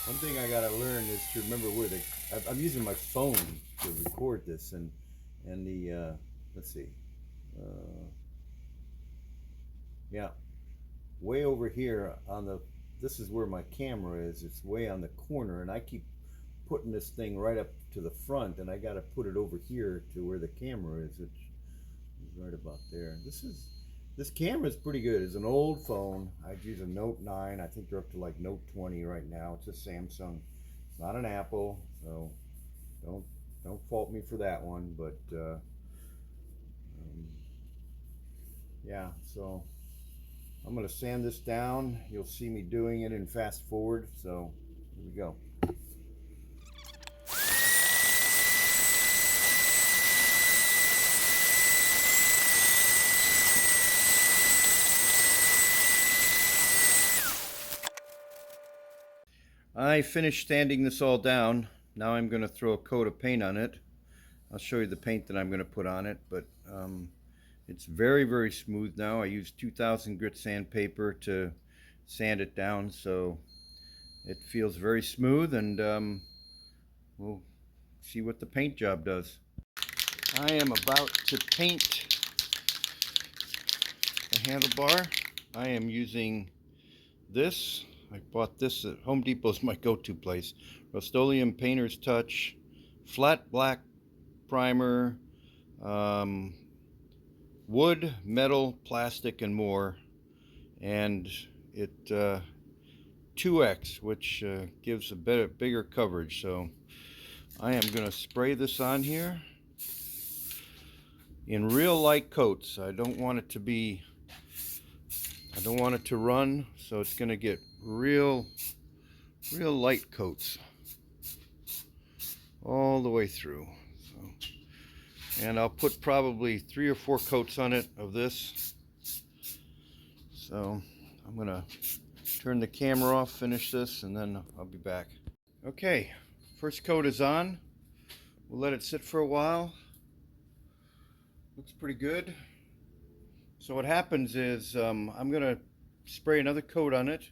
One thing I gotta learn is to remember where I'm using my phone to record this, and the let's see, uh, yeah, way over here on the. This is where my camera is. It's way on the corner, and I keep putting this thing right up to the front, and I gotta put it over here to where the camera is, which is right about there. This camera is pretty good. It's an old phone. I'd use a Note 9. I think they're up to like Note 20 right now. It's a Samsung. It's not an Apple, so don't don't fault me for that one. But yeah, so I'm gonna sand this down. You'll see me doing it in fast forward. So here we go. I finished sanding this all down. Now I'm going to throw a coat of paint on it. I'll show you the paint that I'm going to put on it, but it's very, very smooth now. I used 2000 grit sandpaper to sand it down, so it feels very smooth, and we'll see what the paint job does. I am about to paint the handlebar. I am using this. I bought this at Home Depot. Is my go-to place. Rust-Oleum Painter's Touch, flat black primer, wood, metal, plastic, and more. And it 2x, which gives a bigger coverage. So I am going to spray this on here in real light coats. I don't want it to run, so it's going to get real light coats all the way through. And I'll put probably 3 or 4 coats on it of this. So I'm gonna turn the camera off, finish this, and then I'll be back. Okay, first coat is on. We'll let it sit for a while. Looks pretty good. So what happens is I'm gonna spray another coat on it,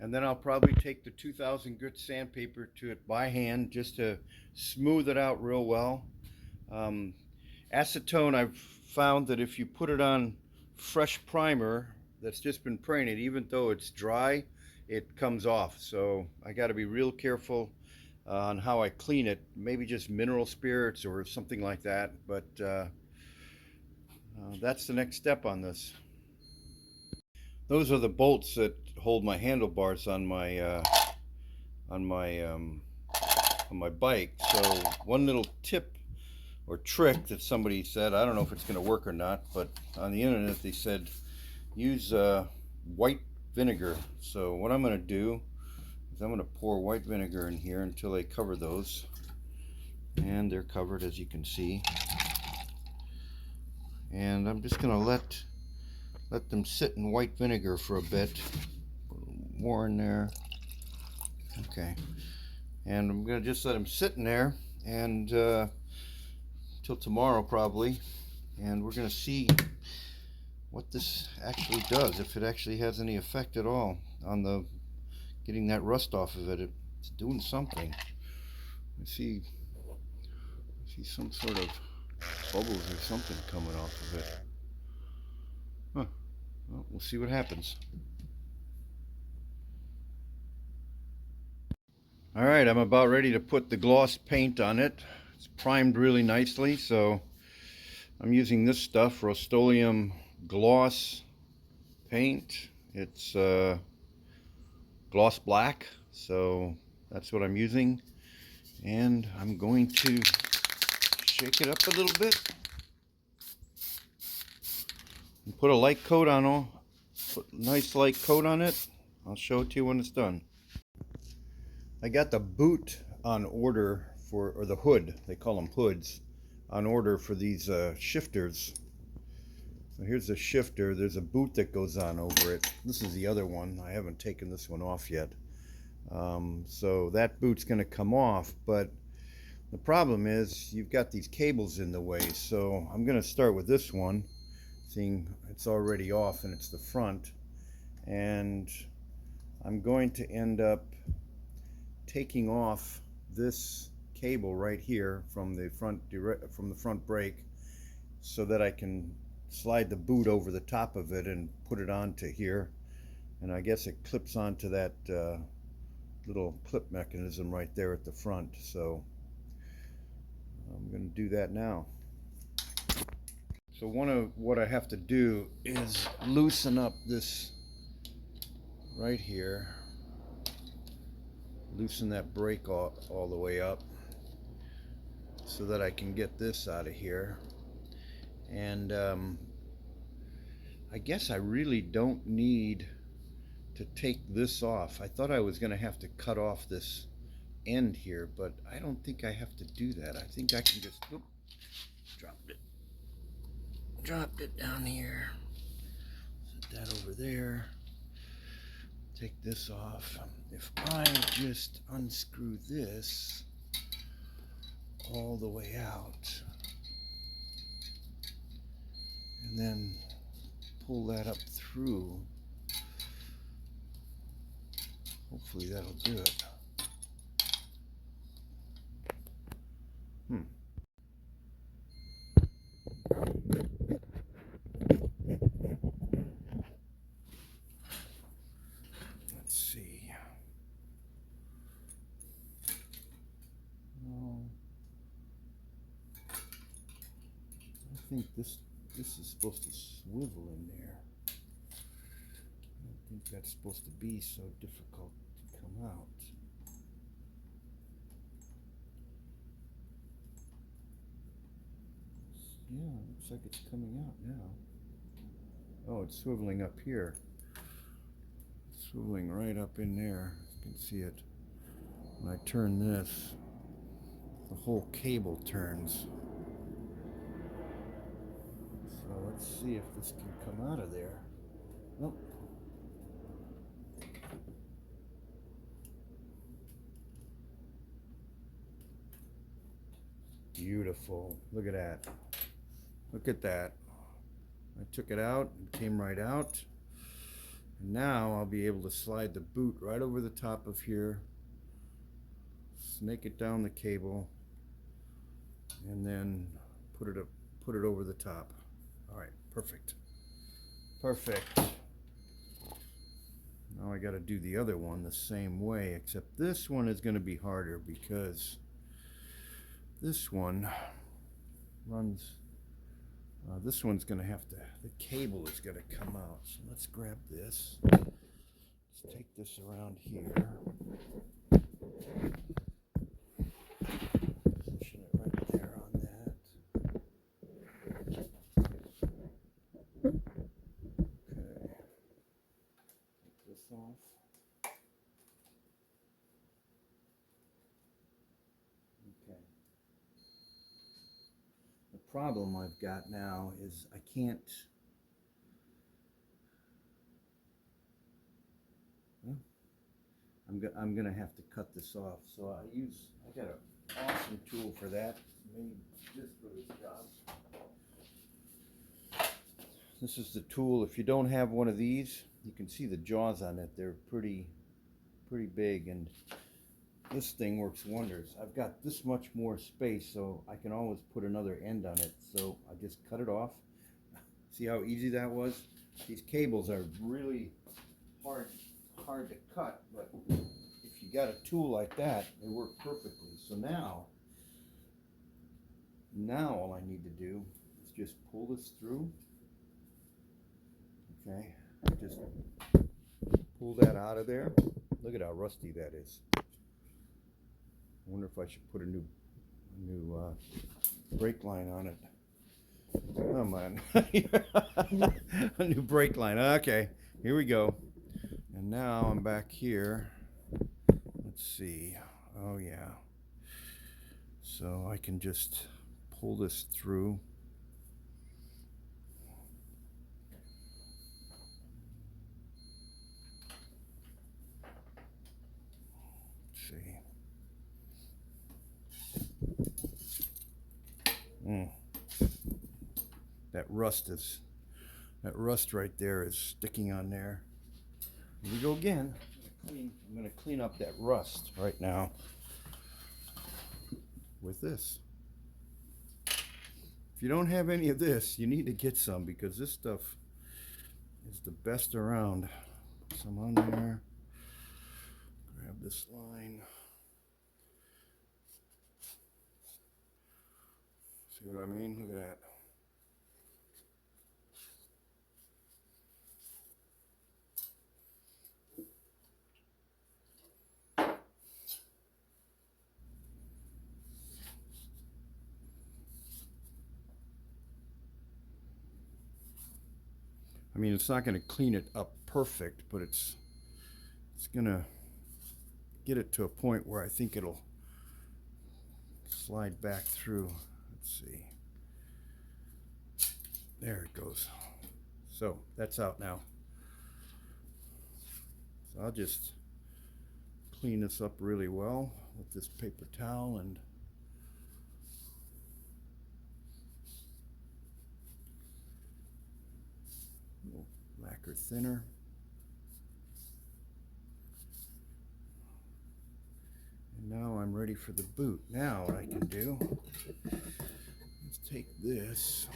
and then I'll probably take the 2000 grit sandpaper to it by hand just to smooth it out real well. Acetone, I've found that if you put it on fresh primer that's just been painted, even though it's dry, it comes off. So I got to be real careful on how I clean it. Maybe just mineral spirits or something like that. But that's the next step on this. Those are the bolts that hold my handlebars on my on my bike. So one little tip or trick that somebody said, I don't know if it's going to work or not, but on the internet they said use white vinegar. So what I'm going to do is I'm going to pour white vinegar in here until they cover those, and they're covered, as you can see. And I'm just going to let them sit in white vinegar for a bit. More in there. Okay, and I'm going to just let them sit in there and till tomorrow probably, and we're going to see what this actually does, if it actually has any effect at all on the getting that rust off of it. It's doing something. I see some sort of bubbles or something coming off of it. Huh. Well, we'll see what happens. Alright, I'm about ready to put the gloss paint on it. It's primed really nicely, so I'm using this stuff, Rust-Oleum gloss paint. It's gloss black, so that's what I'm using. And I'm going to shake it up a little bit and put a light coat on put a nice light coat on it. I'll show it to you when it's done. I got the boot on order for, or the hood, they call them hoods, on order for these shifters. So here's the shifter. There's a boot that goes on over it. This is the other one. I haven't taken this one off yet. So that boot's going to come off, but the problem is you've got these cables in the way. So I'm going to start with this one, seeing it's already off and it's the front. And I'm going to end up taking off this cable right here from the front brake so that I can slide the boot over the top of it and put it onto here. And I guess it clips onto that little clip mechanism right there at the front. So I'm going to do that now. So what I have to do is loosen up this right here. Loosen that brake all the way up so that I can get this out of here. And I guess I really don't need to take this off. I thought I was going to have to cut off this end here, but I don't think I have to do that. I think I can just dropped it down here, set that over there, take this off. If I just unscrew this all the way out and then pull that up through, hopefully that'll do it. Let's see. I think this is supposed to swivel in there. I don't think that's supposed to be so difficult to come out. Yeah, looks like it's coming out now. Oh, it's swiveling up here. It's swiveling right up in there. You can see it. When I turn this, the whole cable turns. So let's see if this can come out of there. Nope. Beautiful. Look at that. Look at that. I took it out, it came right out. And now I'll be able to slide the boot right over the top of here, snake it down the cable, and then put it over the top. All right, perfect. Perfect. Now I got to do the other one the same way, except this one is going to be harder because this one runs. This one's going to have to, the cable is going to come out. So let's grab this. Let's take this around here. Position it right there on that. Okay. Take this off. Okay. The problem I've got now is I can't, well, I'm gonna have to cut this off. So I got an awesome tool for that, made just for this job. This is the tool. If you don't have one of these, you can see the jaws on it. They're pretty big, and this thing works wonders. I've got this much more space, so I can always put another end on it. So I just cut it off. See how easy that was? These cables are really hard to cut, but if you got a tool like that, they work perfectly. So now all I need to do is just pull this through. Okay, just pull that out of there. Look at how rusty that is. I wonder if I should put a new brake line on it. Come on. A new brake line. Okay, here we go. And now I'm back here. Let's see. Oh yeah. So I can just pull this through. That rust right there is sticking on there. Here we go again. I'm going to clean up that rust right now with this. If you don't have any of this, you need to get some, because this stuff is the best around. Put some on there. Grab this line. See what I mean? Look at that. I mean, it's not going to clean it up perfect, but it's going to get it to a point where I think it'll slide back through. Let's see. There it goes. So that's out now. So I'll just clean this up really well with this paper towel and lacquer thinner. And now I'm ready for the boot. Now what I can do is take this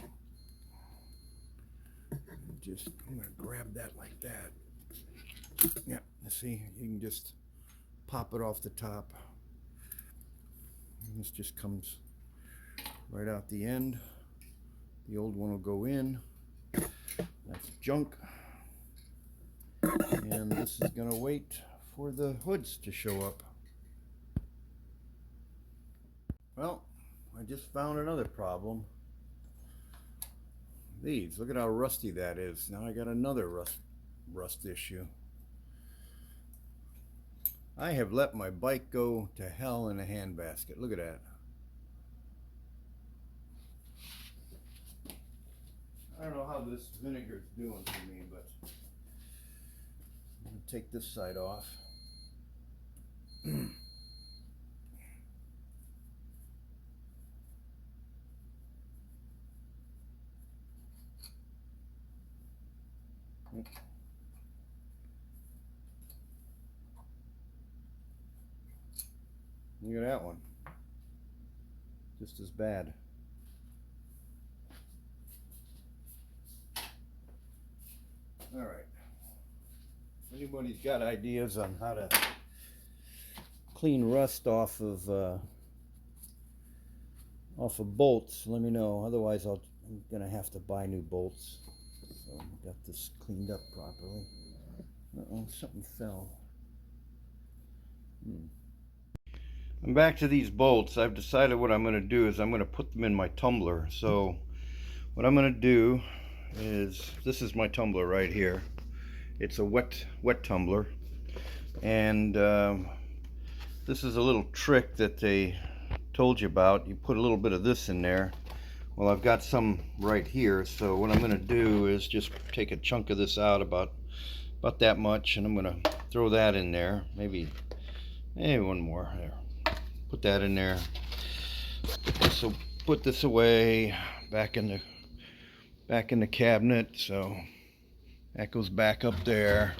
and just, I'm going to grab that like that. Yeah, see, you can just pop it off the top. And this just comes right out the end. The old one will go in. That's junk. And this is going to wait for the hoods to show up. Well, I just found another problem. These, look at how rusty that is. Now I got another rust issue. I have let my bike go to hell in a handbasket. Look at that. I don't know how this vinegar is doing for me, but I'm going to take this side off. Look at that one. Just as bad. All right. If anybody's got ideas on how to clean rust off of bolts, let me know. Otherwise, I'm gonna have to buy new bolts. So I got this cleaned up properly. Uh-oh, something fell. I'm back to these bolts. I've decided what I'm going to do is I'm going to put them in my tumbler. So what I'm going to do is, this is my tumbler right here. It's a wet tumbler, and this is a little trick that they told you about. You put a little bit of this in there. Well, I've got some right here, so what I'm going to do is just take a chunk of this out, about that much, and I'm going to throw that in there. Maybe one more there. Put that in there. So put this away back in the cabinet. So that goes back up there.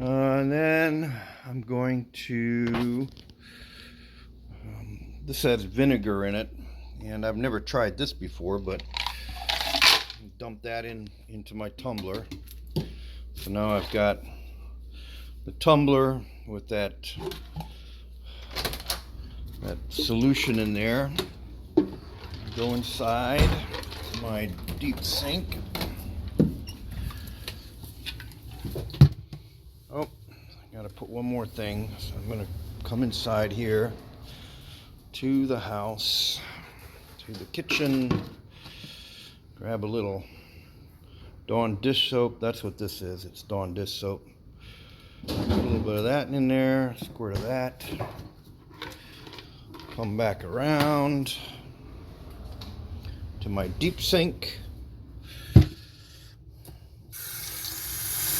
And then I'm going to. This has vinegar in it, and I've never tried this before, but dump that into my tumbler. So now I've got the tumbler with that solution in there. Go inside my deep sink. Oh, I gotta put one more thing. So I'm gonna come inside here to the house, to the kitchen, grab a little Dawn dish soap. That's what this is. It's Dawn dish soap. Put a little bit of that in there, a squirt of that. Come back around to my deep sink. I'm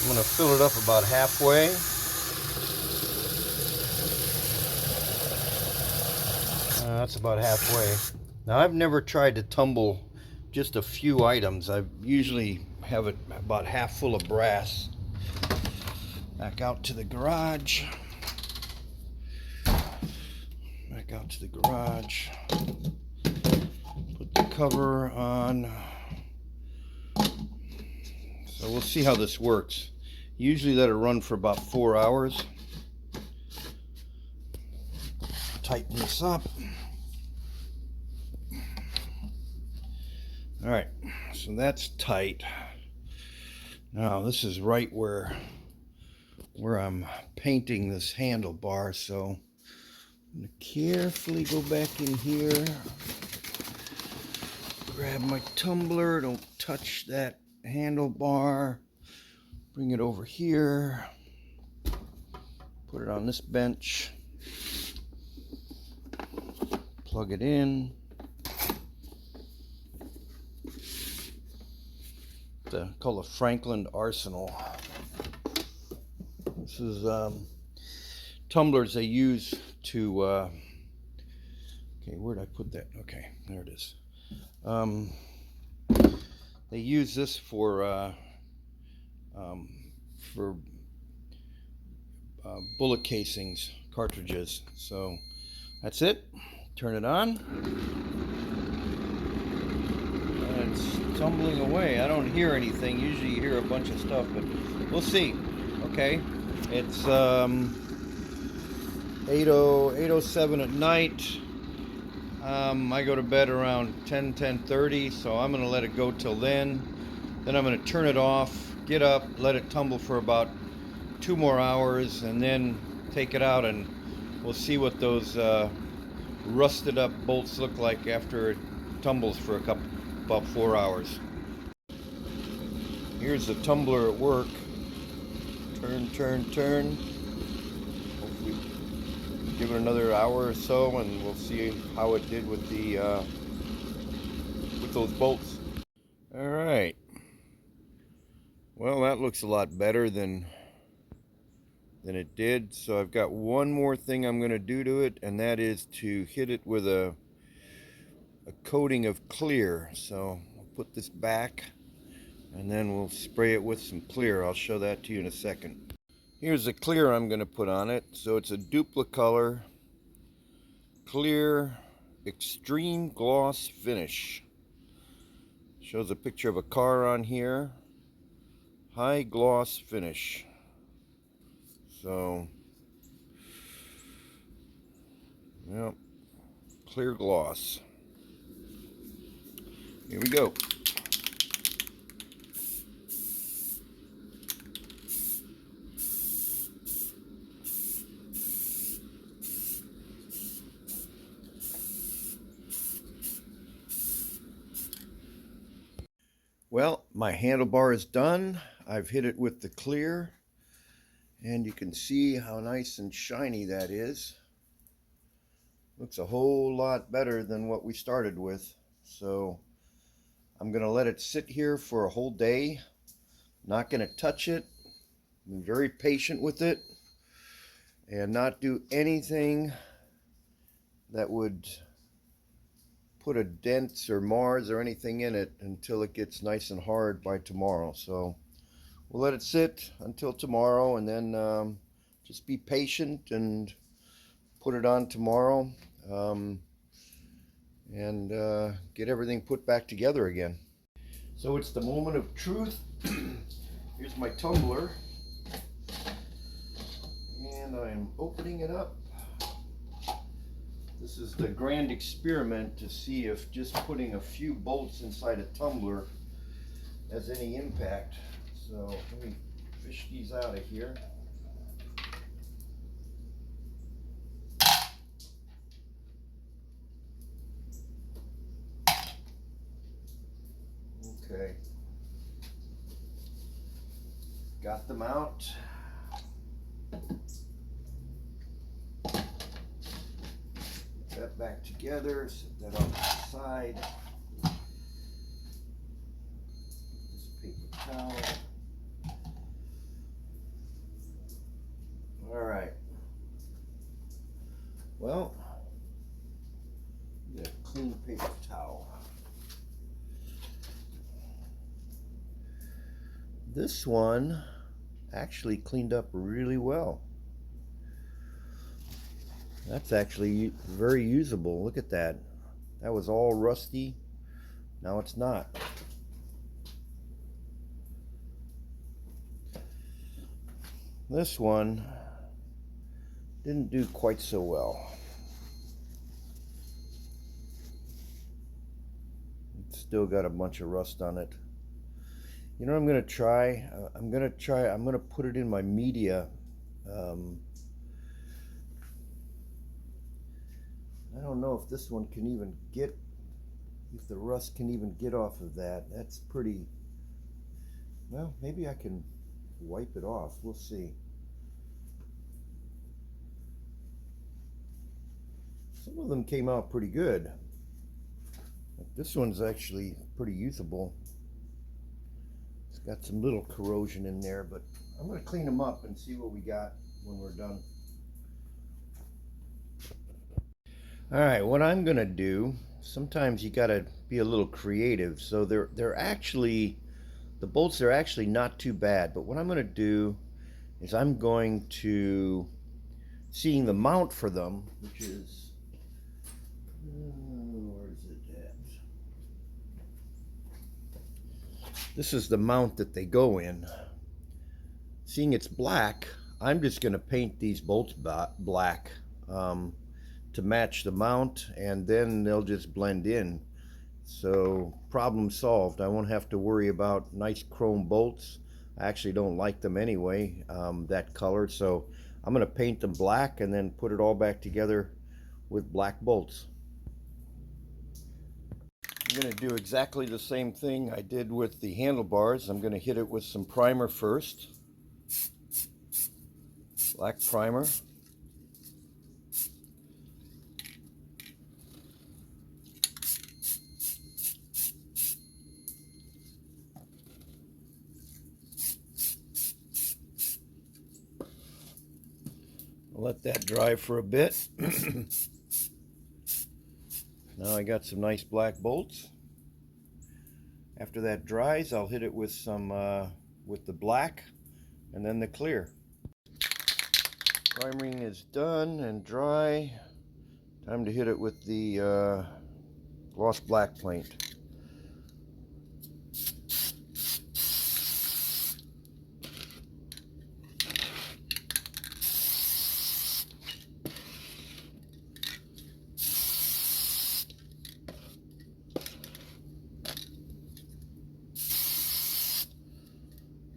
going to fill it up about halfway. That's about halfway. Now, I've never tried to tumble just a few items. I usually have it about half full of brass. Back out to the garage. Back out to the garage. Put the cover on. So we'll see how this works. Usually let it run for about 4 hours. Tighten this up. All right, so that's tight. Now this is right where I'm painting this handlebar, so I'm going to carefully go back in here, grab my tumbler, don't touch that handlebar, bring it over here, put it on this bench, plug it in. Called a Franklin Arsenal. This is tumblers they use to okay, where'd I put that? Okay, there it is. They use this for bullet casings, cartridges. So that's it. Turn it on. And it's tumbling away. I don't hear anything. Usually you hear a bunch of stuff, but we'll see. Okay, it's 8:07 at night. I go to bed around 10:30, so I'm going to let it go till then. Then I'm going to turn it off, get up, let it tumble for about 2 more hours, and then take it out, and we'll see what those rusted up bolts look like after it tumbles for about 4 hours. Here's the tumbler at work. Turn, turn, turn. Hopefully give it another hour or so, and we'll see how it did with the with those bolts. All right. Well, that looks a lot better than it did. So I've got one more thing I'm going to do to it, and that is to hit it with a coating of clear. So I'll put this back, and then we'll spray it with some clear. I'll show that to you in a second. Here's the clear I'm going to put on it. So it's a Duplicolor clear extreme gloss finish. Shows a picture of a car on here. High gloss finish. So, yep, clear gloss. Here we go. Well, my handlebar is done. I've hit it with the clear, and you can see how nice and shiny that is. Looks a whole lot better than what we started with. So I'm going to let it sit here for a whole day. Not going to touch it. Be very patient with it and not do anything that would put a dent or mars or anything in it until it gets nice and hard by tomorrow. So we'll let it sit until tomorrow, and then just be patient and put it on tomorrow, and get everything put back together again. So it's the moment of truth. Here's my tumbler, and I'm opening it up. This is the grand experiment to see if just putting a few bolts inside a tumbler has any impact. So let me fish these out of here. Okay. Got them out. That back together, set that on the side. This paper towel. All right. Well, get a clean paper towel. This one actually cleaned up really well. That's actually very usable. Look at that. That was all rusty. Now it's not. This one didn't do quite so well. It's still got a bunch of rust on it. You know what I'm gonna try? I'm gonna put it in my media. I don't know if this one can even get, if the rust can even get off of that. That's pretty, well, maybe I can wipe it off. We'll see. Some of them came out pretty good. But this one's actually pretty usable. It's got some little corrosion in there, but I'm going to clean them up and see what we got when we're done. All right, what I'm going to do, sometimes you got to be a little creative. So they're actually, the bolts are actually not too bad, but what I'm going to do is I'm going to, seeing the mount for them, which is, where is it at? This is the mount that they go in. Seeing it's black, I'm just going to paint these bolts black to match the mount, and then they'll just blend in. So problem solved. I won't have to worry about nice chrome bolts. I actually don't like them anyway, that color. So I'm going to paint them black and then put it all back together with black bolts. I'm going to do exactly the same thing I did with the handlebars. I'm going to hit it with some primer first. Black primer. I'll let that dry for a bit. Now I got some nice black bolts. After that dries, I'll hit it with some with the black and then the clear. Priming is done and dry. Time to hit it with the gloss black paint.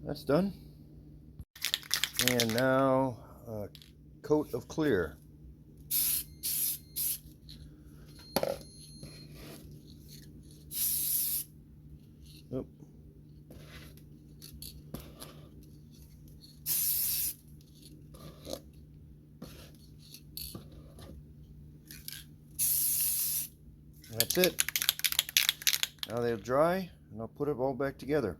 That's done. And now a coat of clear. Oop. That's it. Now they'll dry and I'll put it all back together.